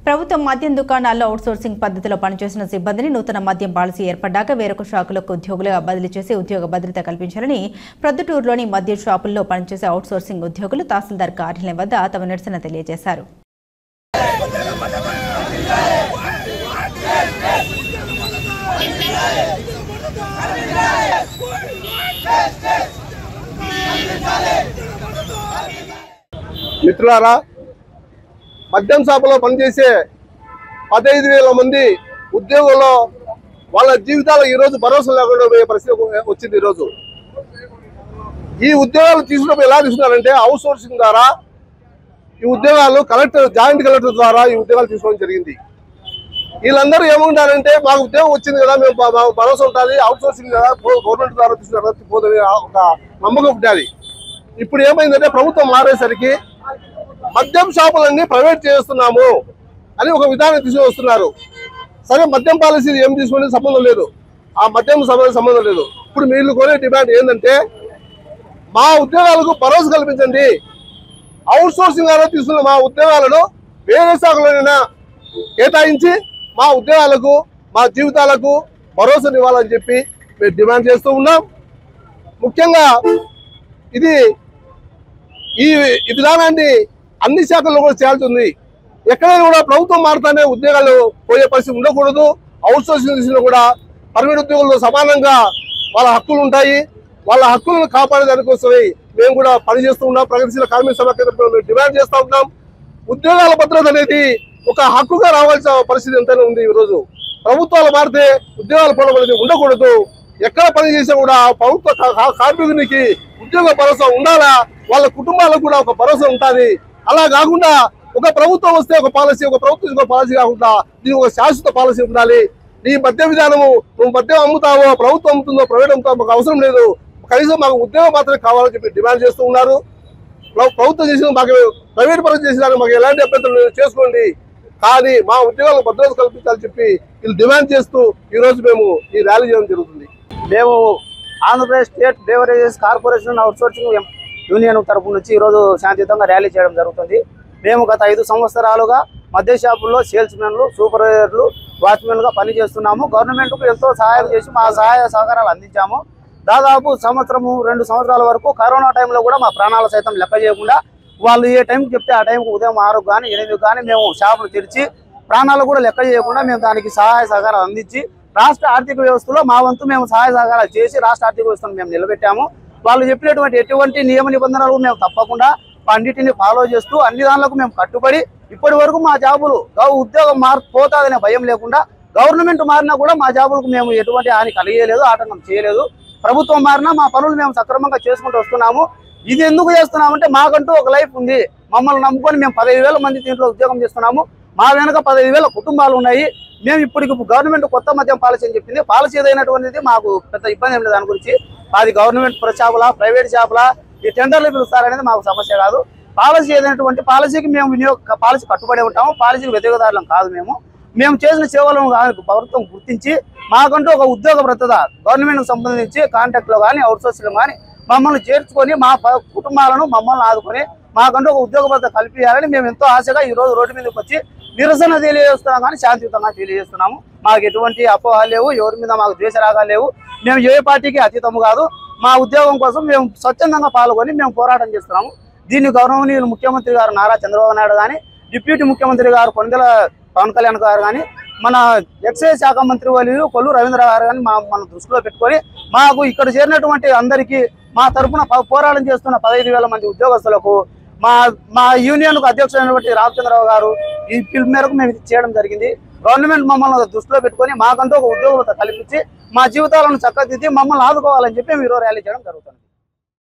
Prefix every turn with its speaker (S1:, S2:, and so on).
S1: ప్రభుత్వ మద్యం దుకాణాల్లో అవుట్సోర్సింగ్ పద్ధతిలో పనిచేసిన సిబ్బందిని నూతన మద్యం పాలసీ ఏర్పడ్డాక వేరొక శాఖలకు ఉద్యోగులుగా బదిలీ చేసి ఉద్యోగ భద్రత కల్పించాలని ప్రొద్దుటూరులోని మద్యం షాపుల్లో పనిచేసే అవుట్సోర్సింగ్ ఉద్యోగులు తహసీల్దార్ కార్యాలయం వద్ద తమ నిరసన తెలియజేశారు.
S2: మిత్రులారా, మద్యం షాపులో పనిచేసే 15,000 మంది ఉద్యోగుల్లో వాళ్ళ జీవితాలు ఈరోజు భరోసా లేకుండా పోయే పరిస్థితి వచ్చింది. ఈరోజు ఈ ఉద్యోగాలు తీసుకున్నప్పుడు ఎలా తీసుకున్నారంటే అవుట్ సోర్సింగ్ ద్వారా ఈ ఉద్యోగాలు జాయింట్ కలెక్టర్ ద్వారా ఈ ఉద్యోగాలు తీసుకోవడం జరిగింది. వీళ్ళందరూ ఏమంటారంటే మాకు ఉద్యోగం వచ్చింది కదా, మేము భరోసా ఉంటుంది, అవుట్ సోర్సింగ్ కదా, గవర్నమెంట్ ద్వారా తీసుకున్న పోతుంది ఒక నమ్మకం ఉంటుంది. ఇప్పుడు ఏమైందంటే ప్రభుత్వం మారేసరికి మద్యం షాపులన్నీ ప్రైవేట్ చేస్తున్నాము అని ఒక విధానం తీసుకొస్తున్నారు. సరే, మద్యం పాలసీ ఏం తీసుకునే సంబంధం లేదు, ఆ మద్యం సంబంధం లేదు. ఇప్పుడు వీళ్ళు కోరే డిమాండ్ ఏంటంటే మా ఉద్యోగాలకు భరోసా కల్పించండి, అవుట్ సోర్సింగ్ ద్వారా తీసుకున్న మా ఉద్యోగాలను వేరే శాఖలోనైనా కేటాయించి మా ఉద్యోగాలకు మా జీవితాలకు భరోసానివ్వాలని చెప్పి మేము డిమాండ్ చేస్తూ ఉన్నాం. ముఖ్యంగా ఈ విధానాన్ని అన్ని శాఖల్లో కూడా చేయాల్సింది. ఎక్కడైనా కూడా ప్రభుత్వం మారుతానే ఉద్యోగాలు పోయే పరిస్థితి ఉండకూడదు. అవుట్ సోర్సింగ్ తీసుకున్నా కూడా ప్రైవేట్ ఉద్యోగులతో సమానంగా వాళ్ళ హక్కులు ఉంటాయి. వాళ్ళ హక్కులను కాపాడేదానికోసమే మేము కూడా పనిచేస్తూ ఉన్నాం. ప్రగతిశీల కార్మిక సభ కేంద్రంలో డిమాండ్ చేస్తూ ఉన్నాం. ఉద్యోగాల భద్రత అనేది ఒక హక్కుగా రావాల్సిన పరిస్థితి ఎంతైనా ఉంది. ఈరోజు ప్రభుత్వాలు మారితే ఉద్యోగాల పొలం అనేది ఉండకూడదు. ఎక్కడ పని చేసినా కూడా ప్రభుత్వ కార్మికునికి ఉద్యోగ భరోసా ఉండాలా, వాళ్ళ కుటుంబాలకు కూడా ఒక భరోసా ఉంటుంది. అలా కాకుండా ఒక ప్రభుత్వం వస్తే ఒక పాలసీ, ఒక ప్రభుత్వం ఒక పాలసీ కాకుండా దీని ఒక శాశ్వత పాలసీ ఉండాలి. నీ మద్య విధానము, నువ్వు మద్యం అమ్ముతావో ప్రభుత్వం అమ్ముతుందో ప్రైవేట్ అమ్ముతావో మాకు అవసరం లేదు, కనీసం మాకు ఉద్యోగం మాత్రమే కావాలని చెప్పి డిమాండ్ చేస్తూ ఉన్నారు. ప్రభుత్వం చేసిన మాకు ప్రైవేట్ పరం చేసిన మాకు ఎలాంటి అభ్యంతరం చేసుకోండి, కానీ మా ఉద్యోగాలకు భద్రత కల్పించాలని చెప్పి వీళ్ళు డిమాండ్ చేస్తూ ఈరోజు మేము ఈ ర్యాలీ చేయడం జరుగుతుంది.
S3: మేము Andhra Pradesh state beverages corporation outsourcing union తరఫు నుంచి ఈరోజు శాంతియుతంగా ర్యాలీ చేయడం జరుగుతుంది. మేము గత 5 సంవత్సరాలుగా మద్య షాపుల్లో సేల్స్మెన్లు, సూపర్వైజర్లు, వాచ్మెన్గా పనిచేస్తున్నాము. గవర్నమెంట్కు ఎంతో సహాయం చేసి మా సహాయ సహకారాలు అందించాము. దాదాపు 1-2 సంవత్సరాల వరకు కరోనా టైంలో కూడా మా ప్రాణాలు సైతం లెక్క చేయకుండా వాళ్ళు ఏ టైంకి చెప్తే ఆ టైంకి ఉదయం 6 కానీ 8 కానీ మేము షాపులు తెరిచి ప్రాణాలు కూడా లెక్క చేయకుండా మేము దానికి సహాయ సహకారాలు అందించి రాష్ట్ర ఆర్థిక వ్యవస్థలో మా వంతు మేము సహాయ సహకారాలు చేసి రాష్ట్ర ఆర్థిక వ్యవస్థను మేము నిలబెట్టాము. వాళ్ళు చెప్పినటువంటి ఎటువంటి నియమ నిబంధనలు మేము తప్పకుండా అన్నిటిని ఫాలో చేస్తూ అన్ని దానిలకు మేము కట్టుబడి ఇప్పటి వరకు మా జాబులు ఉద్యోగం పోతాదనే భయం లేకుండా గవర్నమెంట్ మారినా కూడా మా జాబులకు మేము ఎటువంటి హాని కలిగేయలేదు, ఆటంకం చేయలేదు. ప్రభుత్వం మారినా మా పనులు మేము సక్రమంగా చేసుకుంటూ వస్తున్నాము. ఇది ఎందుకు చేస్తున్నామంటే మాకంటూ ఒక లైఫ్ ఉంది. మమ్మల్ని నమ్ముకొని మేము 15,000 మంది దీంట్లో ఉద్యోగం చేస్తున్నాము. మా వెనక 15,000 కుటుంబాలు ఉన్నాయి. మేము ఇప్పటికి గవర్నమెంట్ కొత్త మద్యం పాలసీ అని చెప్పింది. పాలసీ ఏదైనటువంటిది మాకు పెద్ద ఇబ్బంది ఏం లేదు. దాని గురించి అది గవర్నమెంట్ షాపులా ప్రైవేట్ షాపులా ఈ టెండర్లు పిలుస్తారనేది మాకు సమస్య కాదు. పాలసీ ఏదైనటువంటి పాలసీకి మేము పాలసీ కట్టుబడి ఉంటాము. పాలసీకి వ్యతిరేకదారులం కాదు. మేము చేసిన సేవలను ప్రభుత్వం గుర్తించి మాకంటూ ఒక ఉద్యోగ భద్రత గవర్నమెంట్కి సంబంధించి కాంట్రాక్ట్లో కానీ అవుట్సోర్సింగ్లో కానీ మమ్మల్ని చేర్చుకొని మా కుటుంబాలను మమ్మల్ని ఆదుకొని మాకంటూ ఒక ఉద్యోగ భద్రత కల్పించాలని మేము ఎంతో ఆశగా ఈరోజు రోడ్డు మీదకి వచ్చి నిరసన తెలియజేస్తున్నాం, కానీ శాంతియుతంగా తెలియజేస్తున్నాము. మాకు ఎటువంటి అపోహలు లేవు, ఎవరి మీద మాకు ద్వేషరాగాలు లేవు. మేము ఏ పార్టీకి అతీతము కాదు. మా ఉద్యోగం కోసం మేము స్వచ్ఛందంగా పాల్గొని మేము పోరాటం చేస్తున్నాము. దీన్ని గౌరవనీయులు ముఖ్యమంత్రి గారు నారా చంద్రబాబు నాయుడు కానీ, డిప్యూటీ ముఖ్యమంత్రి గారు కొణిదెల పవన్ కళ్యాణ్ గారు కానీ, మన ఎక్సైజ్ శాఖ మంత్రి వాళ్ళు కొల్లు రవీంద్ర గారు కానీ మన దృష్టిలో పెట్టుకొని మాకు ఇక్కడ చేరినటువంటి అందరికీ మా తరఫున పోరాటం చేస్తున్న 15,000 మంది ఉద్యోగస్తులకు మా యూనియన్కు అధ్యక్షుడైనటువంటి రామచంద్రరావు గారు ఈ పిలుపు మేరకు మేము చేయడం జరిగింది. గవర్నమెంట్ మమ్మల్ని దృష్టిలో పెట్టుకొని మాకంటూ ఒక ఉద్యోగం కల్పించి మా జీవితాలను చక్కదిద్ది మమ్మల్ని ఆదుకోవాలని చెప్పి మేము ఈరోజు ర్యాలీ చేయడం జరుగుతుంది.